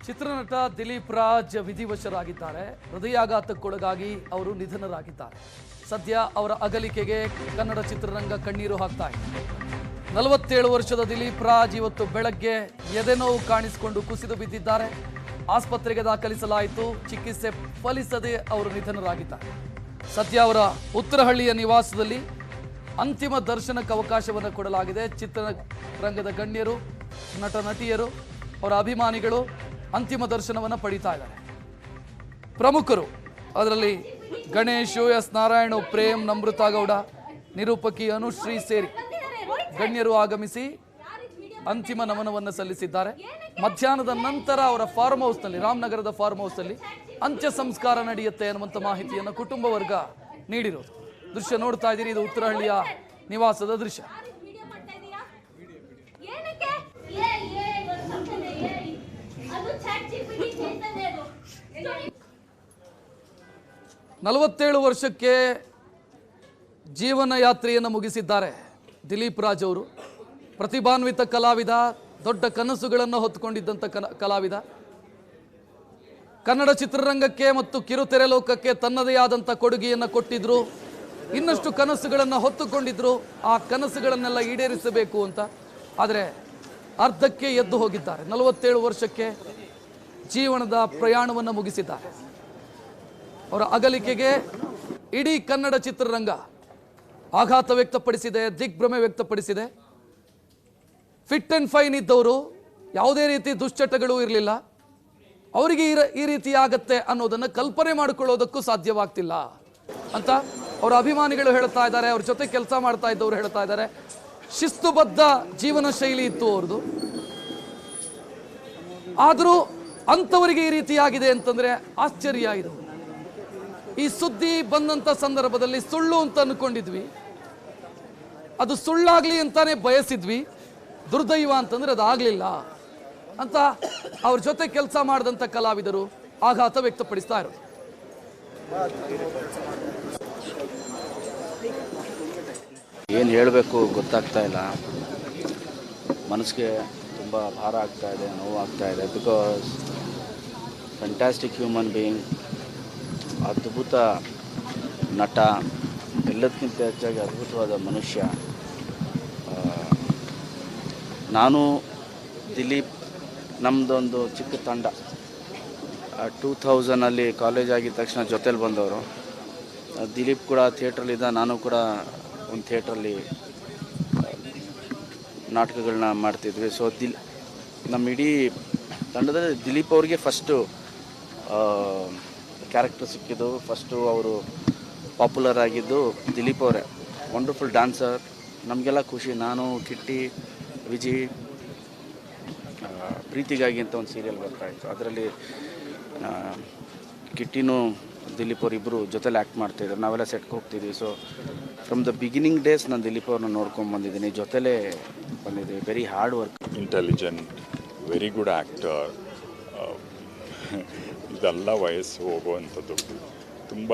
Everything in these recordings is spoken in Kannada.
ಚಿತ್ರನಟ ದಿಲೀಪ್ ರಾಜ್ ವಿಧಿವಶರಾಗಿದ್ದಾರೆ. ಹೃದಯಾಘಾತಕ್ಕೊಳಗಾಗಿ ಅವರು ನಿಧನರಾಗಿದ್ದಾರೆ. ಸದ್ಯ ಅವರ ಅಗಲಿಕೆಗೆ ಕನ್ನಡ ಚಿತ್ರರಂಗ ಕಣ್ಣೀರು ಹಾಕ್ತಾ ಇದೆ. 47 ವರ್ಷದ ದಿಲೀಪ್ ರಾಜ್ ಇವತ್ತು ಬೆಳಗ್ಗೆ ಎದೆನೋವು ಕಾಣಿಸಿಕೊಂಡು ಕುಸಿದು ಬಿದ್ದಿದ್ದಾರೆ. ಆಸ್ಪತ್ರೆಗೆ ದಾಖಲಿಸಲಾಯಿತು. ಚಿಕಿತ್ಸೆ ಫಲಿಸದೆ ಅವರು ನಿಧನರಾಗಿದ್ದಾರೆ. ಸದ್ಯ ಅವರ ಉತ್ತರಹಳ್ಳಿಯ ನಿವಾಸದಲ್ಲಿ ಅಂತಿಮ ದರ್ಶನಕ್ಕೆ ಅವಕಾಶವನ್ನು ಕೊಡಲಾಗಿದೆ. ಚಿತ್ರರಂಗದ ಗಣ್ಯರು, ನಟ ನಟಿಯರು, ಅವರ ಅಭಿಮಾನಿಗಳು ಅಂತಿಮ ದರ್ಶನವನ್ನು ಪಡೀತಾ ಇದ್ದಾರೆ. ಪ್ರಮುಖರು ಅದರಲ್ಲಿ ಗಣೇಶ್, ಎಸ್ ನಾರಾಯಣ, ಪ್ರೇಮ್, ನಮೃತಾ ಗೌಡ, ನಿರೂಪಕಿ ಅನುಶ್ರೀ ಸೇರಿ ಗಣ್ಯರು ಆಗಮಿಸಿ ಅಂತಿಮ ನಮನವನ್ನು ಸಲ್ಲಿಸಿದ್ದಾರೆ. ಮಧ್ಯಾಹ್ನದ ನಂತರ ಅವರ ಫಾರ್ಮ್ ಹೌಸ್ನಲ್ಲಿ, ರಾಮನಗರದ ಫಾರ್ಮ್ ಹೌಸ್ನಲ್ಲಿ ಅಂತ್ಯ ಸಂಸ್ಕಾರ ನಡೆಯುತ್ತೆ ಅನ್ನುವಂಥ ಮಾಹಿತಿಯನ್ನು ಕುಟುಂಬ ವರ್ಗ ನೀಡಿರೋದು. ದೃಶ್ಯ ನೋಡ್ತಾ ಇದ್ದೀರಿ. ಇದು ಉತ್ತರಹಳ್ಳಿಯ ನಿವಾಸದ ದೃಶ್ಯ. ನಲವತ್ತೇಳು ವರ್ಷಕ್ಕೆ ಜೀವನ ಯಾತ್ರೆಯನ್ನು ಮುಗಿಸಿದ್ದಾರೆ ದಿಲೀಪ್ ರಾಜ್ ಅವರು. ಪ್ರತಿಭಾನ್ವಿತ ಕಲಾವಿದ, ದೊಡ್ಡ ಕನಸುಗಳನ್ನು ಹೊತ್ತುಕೊಂಡಿದ್ದಂಥ ಕಲಾವಿದ. ಕನ್ನಡ ಚಿತ್ರರಂಗಕ್ಕೆ ಮತ್ತು ಕಿರುತೆರೆ ಲೋಕಕ್ಕೆ ತನ್ನದೇ ಆದಂಥ ಕೊಡುಗೆಯನ್ನು ಕೊಟ್ಟಿದ್ರು. ಇನ್ನಷ್ಟು ಕನಸುಗಳನ್ನು ಹೊತ್ತುಕೊಂಡಿದ್ರು. ಆ ಕನಸುಗಳನ್ನೆಲ್ಲ ಈಡೇರಿಸಬೇಕು ಅಂತ. ಆದರೆ ಅರ್ಧಕ್ಕೆ ಎದ್ದು ಹೋಗಿದ್ದಾರೆ. 47 ವರ್ಷಕ್ಕೆ ಜೀವನದ ಪ್ರಯಾಣವನ್ನು ಮುಗಿಸಿದ್ದಾರೆ. ಅವರ ಅಗಲಿಕೆಗೆ ಇಡೀ ಕನ್ನಡ ಚಿತ್ರರಂಗ ಆಘಾತ ವ್ಯಕ್ತಪಡಿಸಿದೆ, ದಿಗ್ಭ್ರಮೆ ವ್ಯಕ್ತಪಡಿಸಿದೆ. ಫಿಟ್ ಆ್ಯಂಡ್ ಫೈನ್ ಇದ್ದವರು, ಯಾವುದೇ ರೀತಿ ದುಶ್ಚಟಗಳು ಇರಲಿಲ್ಲ. ಅವರಿಗೆ ಈ ರೀತಿ ಆಗತ್ತೆ ಅನ್ನೋದನ್ನು ಕಲ್ಪನೆ ಮಾಡಿಕೊಳ್ಳೋದಕ್ಕೂ ಸಾಧ್ಯವಾಗ್ತಿಲ್ಲ ಅಂತ ಅವರ ಅಭಿಮಾನಿಗಳು ಹೇಳ್ತಾ ಇದ್ದಾರೆ. ಅವ್ರ ಜೊತೆ ಕೆಲಸ ಮಾಡ್ತಾ ಇದ್ದವರು ಹೇಳ್ತಾ ಇದ್ದಾರೆ. ಶಿಸ್ತುಬದ್ಧ ಜೀವನ ಶೈಲಿ ಇತ್ತು ಅವ್ರದ್ದು. ಆದರೂ ಅಂಥವರಿಗೆ ಈ ರೀತಿಯಾಗಿದೆ ಅಂತಂದರೆ ಆಶ್ಚರ್ಯ ಇದು. ಈ ಸುದ್ದಿ ಬಂದಂಥ ಸಂದರ್ಭದಲ್ಲಿ ಸುಳ್ಳು ಅಂತ ಅಂದ್ಕೊಂಡಿದ್ವಿ. ಅದು ಸುಳ್ಳಾಗಲಿ ಅಂತಾನೆ ಬಯಸಿದ್ವಿ. ದುರ್ದೈವ ಅಂತಂದರೆ ಅದಾಗಲಿಲ್ಲ ಅಂತ ಅವ್ರ ಜೊತೆ ಕೆಲಸ ಮಾಡಿದಂಥ ಕಲಾವಿದರು ಆಘಾತ ವ್ಯಕ್ತಪಡಿಸ್ತಾ ಇರೋದು. ಏನು ಹೇಳಬೇಕು ಗೊತ್ತಾಗ್ತಾ ಇಲ್ಲ. ಮನಸ್ಸಿಗೆ ತುಂಬ ಭಾರ ಆಗ್ತಾ ಇದೆ, ನೋವಾಗ್ತಾ ಇದೆ. ಬಿಕಾಸ್ ಫ್ಯಾಂಟಾಸ್ಟಿಕ್ ಹ್ಯೂಮನ್ ಬೀಯಿಂಗ್, ಅದ್ಭುತ ನಟ, ಎಲ್ಲದಕ್ಕಿಂತ ಹೆಚ್ಚಾಗಿ ಅದ್ಭುತವಾದ ಮನುಷ್ಯ. ನಾನು ದಿಲೀಪ್, ನಮ್ಮದೊಂದು ಚಿಕ್ಕ ತಂಡ 2000 ಕಾಲೇಜ್ ಆಗಿದ ತಕ್ಷಣ ಜೊತೇಲಿ ಬಂದವರು. ದಿಲೀಪ್ ಕೂಡ ಥಿಯೇಟ್ರಲ್ಲಿದ್ದ, ನಾನು ಕೂಡ ಒಂದು ಥಿಯೇಟ್ರಲ್ಲಿ ನಾಟಕಗಳನ್ನ ಮಾಡ್ತಿದ್ವಿ. ಸೊ ನಮ್ಮ ಇಡೀ ತಂಡದಲ್ಲಿ ದಿಲೀಪ್ ಅವ್ರಿಗೆ ಫಸ್ಟು ಕ್ಯಾರೆಕ್ಟರ್ ಸಿಕ್ಕಿದ್ದು, ಫಸ್ಟು ಅವರು ಪಾಪ್ಯುಲರ್ ಆಗಿದ್ದು ದಿಲೀಪ್ ಅವರೇ. ವಂಡರ್ಫುಲ್ ಡ್ಯಾನ್ಸರ್, ನಮಗೆಲ್ಲ ಖುಷಿ. ನಾನು, ಕಿಟ್ಟಿ, ವಿಜಿ, ಪ್ರೀತಿಗಾಗಿ ಅಂತ ಒಂದು ಸೀರಿಯಲ್ ಬರ್ತಾಯಿತ್ತು. ಅದರಲ್ಲಿ ಕಿಟ್ಟಿನೂ ದಿಲೀಪ್ ಅವರಿಬ್ಬರು ಜೊತೆಲಿ ಆ್ಯಕ್ಟ್ ಮಾಡ್ತಾಯಿದ್ರು. ನಾವೆಲ್ಲ ಸೆಟ್ಗೆ ಹೋಗ್ತಿದ್ವಿ. So from the beginning days ನಾನು ದಿಲೀಪ್ ಅವ್ರನ್ನ ನೋಡ್ಕೊಂಡು ಬಂದಿದ್ದೀನಿ, ಜೊತೆಲೇ ಬಂದಿದ್ದೀವಿ. Very hard work, intelligent, very good actor. ಇದೆಲ್ಲ ವಯಸ್ಸು ಹೋಗುವಂಥದ್ದು. ತುಂಬ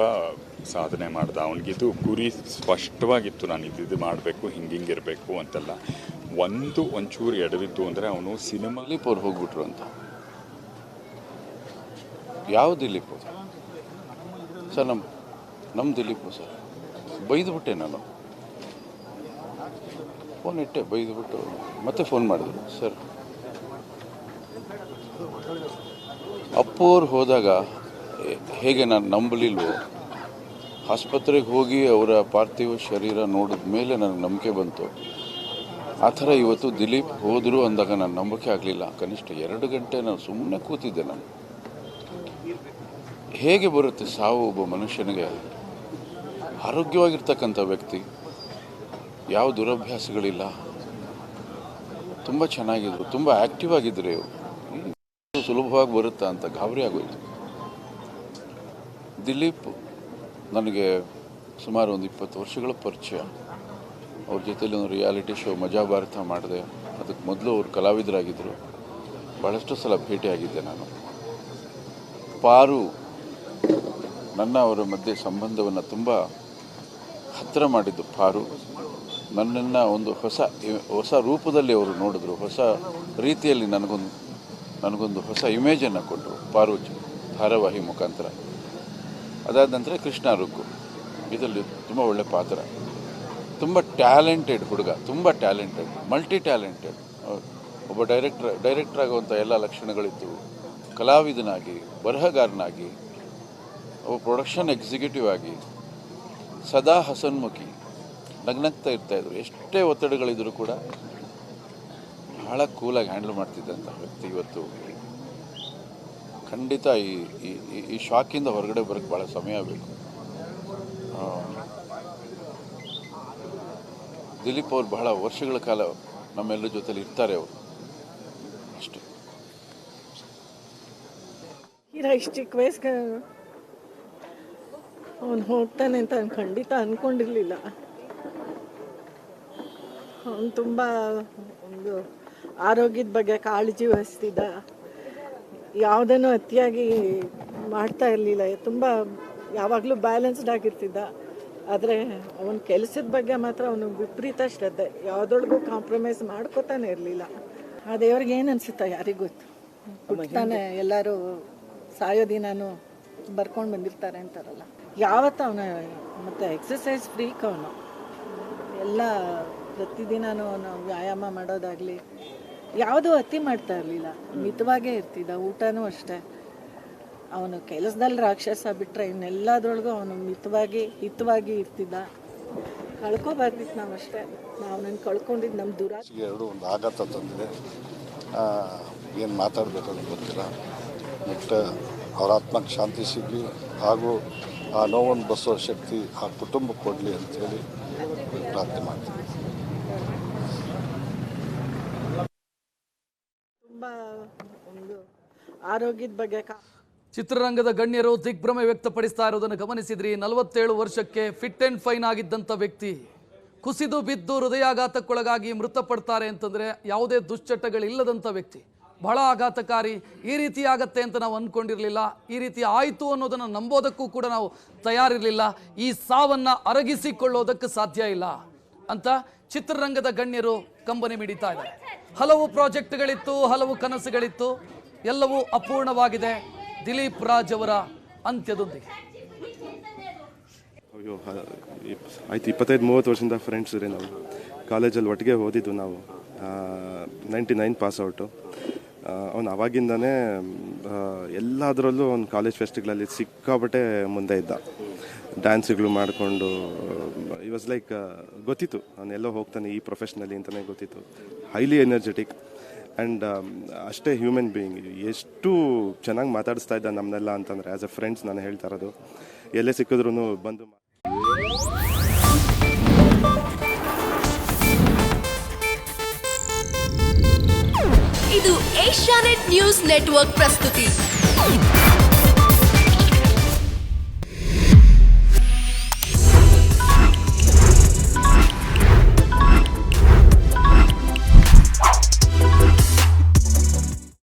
ಸಾಧನೆ ಮಾಡ್ದ. ಅವನಿಗಿದು ಗುರಿ ಸ್ಪಷ್ಟವಾಗಿತ್ತು. ನಾನು ಇದು ಮಾಡಬೇಕು, ಹಿಂಗಿರಬೇಕು ಅಂತೆಲ್ಲ. ಒಂಚೂರು ಎಡವಿತ್ತು ಅಂದರೆ ಅವನು ಸಿನಿಮಾ. ದಿಲೀಪ್ ಅವ್ರು ಹೋಗ್ಬಿಟ್ರು ಅಂತ. ಯಾವ ದಿಲೀಪ್ ಸರ್? ನಮ್ಮ ದಿಲೀಪು ಸರ್. ಬೈದುಬಿಟ್ಟೆ ನಾನು. ಫೋನ್ ಇಟ್ಟೆ, ಬೈದುಬಿಟ್ಟು ಮತ್ತೆ ಫೋನ್ ಮಾಡಿದ್ರು. ಸರ್, ಅಪ್ಪು ಅವ್ರು ಹೋದಾಗ ಹೇಗೆ ನಾನು ನಂಬಲಿಲ್ವೋ, ಆಸ್ಪತ್ರೆಗೆ ಹೋಗಿ ಅವರ ಪಾರ್ಥಿವ ಶರೀರ ನೋಡಿದ ಮೇಲೆ ನನಗೆ ನಂಬಿಕೆ ಬಂತು. ಆ ಥರ ಇವತ್ತು ದಿಲೀಪ್ ಹೋದರು ಅಂದಾಗ ನಾನು ನಂಬಿಕೆ ಆಗಲಿಲ್ಲ. ಕನಿಷ್ಠ 2 ಗಂಟೆ ನಾನು ಸುಮ್ಮನೆ ಕೂತಿದ್ದೆ. ನಾನು ಹೇಗೆ ಬರುತ್ತೆ ಸಾವು ಒಬ್ಬ ಮನುಷ್ಯನಿಗೆ? ಆರೋಗ್ಯವಾಗಿರ್ತಕ್ಕಂಥ ವ್ಯಕ್ತಿ, ಯಾವ ದುರಭ್ಯಾಸಗಳಿಲ್ಲ, ತುಂಬ ಚೆನ್ನಾಗಿದ್ರು, ತುಂಬ ಆ್ಯಕ್ಟಿವ್ ಆಗಿದ್ದರು. ಇವರು ಸುಲಭವಾಗಿ ಬರುತ್ತಾ ಅಂತ ಗಾಬರಿ ಆಗೋಯ್ತು. ದಿಲೀಪ್ ನನಗೆ ಸುಮಾರು ಒಂದು 20 ವರ್ಷಗಳ ಪರಿಚಯ. ಅವ್ರ ಜೊತೆಲಿ ಒಂದು ರಿಯಾಲಿಟಿ ಶೋ ಮಜಾ ಭಾರತ ಮಾಡಿದೆ. ಅದಕ್ಕೆ ಮೊದಲು ಅವರು ಕಲಾವಿದರಾಗಿದ್ದರು. ಭಾಳಷ್ಟು ಸಲ ಭೇಟಿಯಾಗಿದ್ದೆ ನಾನು. ಪಾರು, ನನ್ನ ಅವರ ಮಧ್ಯೆ ಸಂಬಂಧವನ್ನು ತುಂಬ ಹತ್ತಿರ ಮಾಡಿದ್ದು ಪಾರು. ನನ್ನನ್ನು ಒಂದು ಹೊಸ ರೂಪದಲ್ಲಿ ಅವರು ನೋಡಿದ್ರು, ಹೊಸ ರೀತಿಯಲ್ಲಿ ನನಗೊಂದು ಹೊಸ ಇಮೇಜನ್ನು ಕೊಟ್ಟರು ಪಾರುಜ್ ಧಾರಾವಾಹಿ ಮುಖಾಂತರ. ಅದಾದ ನಂತರ ಕೃಷ್ಣ ರುಕ್ಕು, ಇದರಲ್ಲಿ ತುಂಬ ಒಳ್ಳೆ ಪಾತ್ರ. ತುಂಬ ಟ್ಯಾಲೆಂಟೆಡ್ ಹುಡುಗ, ತುಂಬ ಟ್ಯಾಲೆಂಟೆಡ್, ಮಲ್ಟಿ ಟ್ಯಾಲೆಂಟೆಡ್. ಒಬ್ಬ ಡೈರೆಕ್ಟರ್ ಆಗುವಂಥ ಎಲ್ಲ ಲಕ್ಷಣಗಳಿತ್ತು. ಕಲಾವಿದನಾಗಿ, ಬರಹಗಾರನಾಗಿ, ಒಬ್ಬ ಪ್ರೊಡಕ್ಷನ್ ಎಕ್ಸಿಕ್ಯೂಟಿವ್ ಆಗಿ, ಸದಾ ಹಸನ್ಮುಖಿ, ನಗ್ನಗ್ತಾ ಇರ್ತಾಯಿದ್ರು. ಎಷ್ಟೇ ಒತ್ತಡಗಳಿದ್ರೂ ಕೂಡ ಭಾಳ ಕೂಲಾಗಿ ಹ್ಯಾಂಡಲ್ ಮಾಡ್ತಿದ್ದಂಥ ವ್ಯಕ್ತಿ ಇವತ್ತು ಖಂಡಿತ ಈ ಶಾಕಿಂದ ಹೊರಗಡೆ ಬರೋಕ್ಕೆ ಭಾಳ ಸಮಯ ಬೇಕು. ದಿಲೀಪ್ ಅವ್ರು ಬಹಳ ವರ್ಷಗಳ ಕಾಲ ನಮ್ಮೆಲ್ಲರ ಜೊತೆಲಿ ಇರ್ತಾರೆ ಅವರು, ಅಷ್ಟೇ. ಇಷ್ಟು ಚಿಕ್ಕ ವಯಸ್ಸಿಗೆ ಅವನು ಹೋಗ್ತಾನೆ ಅಂತ ಖಂಡಿತ ಅಂದ್ಕೊಂಡಿರಲಿಲ್ಲ. ಅವನು ತುಂಬ ಒಂದು ಆರೋಗ್ಯದ ಬಗ್ಗೆ ಕಾಳಜಿ ವಹಿಸ್ತಿದ್ದ, ಯಾವುದನ್ನು ಅತಿಯಾಗಿ ಮಾಡ್ತಾ ಇರಲಿಲ್ಲ, ತುಂಬ ಯಾವಾಗಲೂ ಬ್ಯಾಲೆನ್ಸ್ಡ್ ಆಗಿರ್ತಿದ್ದ. ಆದರೆ ಅವನ ಕೆಲಸದ ಬಗ್ಗೆ ಮಾತ್ರ ಅವನು ವಿಪರೀತ ಶ್ರದ್ಧೆ, ಯಾವುದೊಳಗೂ ಕಾಂಪ್ರಮೈಸ್ ಮಾಡ್ಕೋತಾನೆ ಇರಲಿಲ್ಲ. ಆ ದೇವ್ರಿಗೆ ಏನು ಅನಿಸುತ್ತಾ ಯಾರಿಗೂ ಗೊತ್ತು. ಹುಟ್ತಾನೆ ಎಲ್ಲರೂ ಸಾಯೋ ದಿನಾನು ಬರ್ಕೊಂಡು ಬಂದಿರ್ತಾರೆ ಅಂತಾರಲ್ಲ, ಯಾವತ್ತು ಅವನ ಮತ್ತು ಎಕ್ಸಸೈಸ್ ಫ್ರೀಕ್ ಅವನು. ಎಲ್ಲ ಪ್ರತಿದಿನವೂ ಅವನು ವ್ಯಾಯಾಮ ಮಾಡೋದಾಗಲಿ ಯಾವುದೂ ಅತಿ ಮಾಡ್ತಾ ಇರಲಿಲ್ಲ, ಮಿತವಾಗೇ ಇರ್ತಿದ್ದ. ಊಟನೂ ಅಷ್ಟೇ, ಅವನು ಕೆಲಸದಲ್ಲಿ ರಾಕ್ಷಸ ಬಿಟ್ಟರೆ ಇನ್ನೆಲ್ಲದ್ರೊಳಗೂ ಅವನು ಮಿತವಾಗಿ ಹಿತವಾಗಿ ಇರ್ತಿದ್ದ. ಕಳ್ಕೊಬಾರ್ದಿತ್ತು ನಾವಷ್ಟೇ, ನಾವು ನನ್ನ ಕಳ್ಕೊಂಡಿದ್ದು ನಮ್ಮ ದುರಾಸೆ. ಎರಡು ಒಂದು ಆಘಾತ ತಂದಿದೆ, ಏನು ಮಾತಾಡಬೇಕಂತ ಗೊತ್ತಿಲ್ಲ. ಬಟ್ ಅವರ ಆತ್ಮಕ್ಕೆ ಶಾಂತಿ ಸಿಗಲಿ, ಹಾಗೂ ಆ ನೋವನ್ನು ಬಸೋ ಶಕ್ತಿ ಆ ಕುಟುಂಬಕ್ಕೆ ಕೊಡಲಿ ಅಂಥೇಳಿ ಪ್ರಾರ್ಥನೆ ಮಾಡ್ತೀನಿ. ತುಂಬ ಒಂದು ಆರೋಗ್ಯದ ಬಗ್ಗೆ ಚಿತ್ರರಂಗದ ಗಣ್ಯರು ದಿಗ್ಭ್ರಮೆ ವ್ಯಕ್ತಪಡಿಸ್ತಾ ಇರೋದನ್ನು ಗಮನಿಸಿದ್ರಿ. 47 ವರ್ಷಕ್ಕೆ ಫಿಟ್ ಆ್ಯಂಡ್ ಫೈನ್ ಆಗಿದ್ದಂಥ ವ್ಯಕ್ತಿ ಕುಸಿದು ಬಿದ್ದು ಹೃದಯಾಘಾತಕ್ಕೊಳಗಾಗಿ ಮೃತಪಡ್ತಾರೆ ಅಂತಂದರೆ ಯಾವುದೇ ದುಶ್ಚಟಗಳಿಲ್ಲದಂಥ ವ್ಯಕ್ತಿ. ಬಹಳ ಆಘಾತಕಾರಿ. ಈ ರೀತಿ ಆಗತ್ತೆ ಅಂತ ನಾವು ಅಂದ್ಕೊಂಡಿರಲಿಲ್ಲ, ಈ ರೀತಿ ಆಯಿತು ಅನ್ನೋದನ್ನು ನಂಬೋದಕ್ಕೂ ಕೂಡ ನಾವು ತಯಾರಿರಲಿಲ್ಲ. ಈ ಸಾವನ್ನು ಅರಗಿಸಿಕೊಳ್ಳೋದಕ್ಕೆ ಸಾಧ್ಯ ಇಲ್ಲ ಅಂತ ಚಿತ್ರರಂಗದ ಗಣ್ಯರು ಕಂಬನಿ ಮಿಡಿತಾ ಇದ್ದಾರೆ. ಹಲವು ಪ್ರಾಜೆಕ್ಟ್ಗಳಿತ್ತು, ಹಲವು ಕನಸುಗಳಿತ್ತು, ಎಲ್ಲವೂ ಅಪೂರ್ಣವಾಗಿದೆ ದಿಲೀಪ್ ರಾಜ್ ಅವರ ಅಂತ್ಯದೊಂದಿಗೆ. ಅಯ್ಯೋ ಆಯ್ತು, 25-30 ವರ್ಷದಿಂದ ಫ್ರೆಂಡ್ಸ್ ಇರಿ. ನಾವು ಕಾಲೇಜಲ್ಲಿ ಒಟ್ಟಿಗೆ ಓದಿದ್ದು. ನಾವು 99 ಪಾಸ್ಔಟು. ಅವನು ಆವಾಗಿಂದನೇ ಎಲ್ಲದರಲ್ಲೂ ಅವ್ನು ಕಾಲೇಜ್ ಫೆಸ್ಟ್ಗಳಲ್ಲಿ ಸಿಕ್ಕಾಬಟ್ಟೆ ಮುಂದೆ ಇದ್ದ. ಡ್ಯಾನ್ಸ್ಗಳು ಮಾಡಿಕೊಂಡು ಈ ವಾಸ್ ಲೈಕ್ ಗೊತ್ತಿತ್ತು ಅವನೆಲ್ಲೋ ಹೋಗ್ತಾನೆ ಈ ಪ್ರೊಫೆಷ್ನಲ್ಲಿ ಅಂತಲೇ ಗೊತ್ತಿತ್ತು. ಹೈಲಿ ಎನರ್ಜೆಟಿಕ್ ಆ್ಯಂಡ್ ಅಷ್ಟೇ ಹ್ಯೂಮನ್ ಬೀಯಿಂಗ್. ಎಷ್ಟು ಚೆನ್ನಾಗಿ ಮಾತಾಡಿಸ್ತಾ ಇದ್ದ ನಮ್ಮನ್ನೆಲ್ಲ ಅಂತಂದರೆ, ಆ್ಯಸ್ ಎ ಫ್ರೆಂಡ್ಸ್ ನಾನು ಹೇಳ್ತಾ ಇರೋದು. ಎಲ್ಲೇ ಸಿಕ್ಕಿದ್ರೂ ಬಂದು ಇದು ಏಷ್ಯಾನೆಟ್ ನ್ಯೂಸ್ ನೆಟ್ವರ್ಕ್ ಪ್ರಸ್ತುತಿ.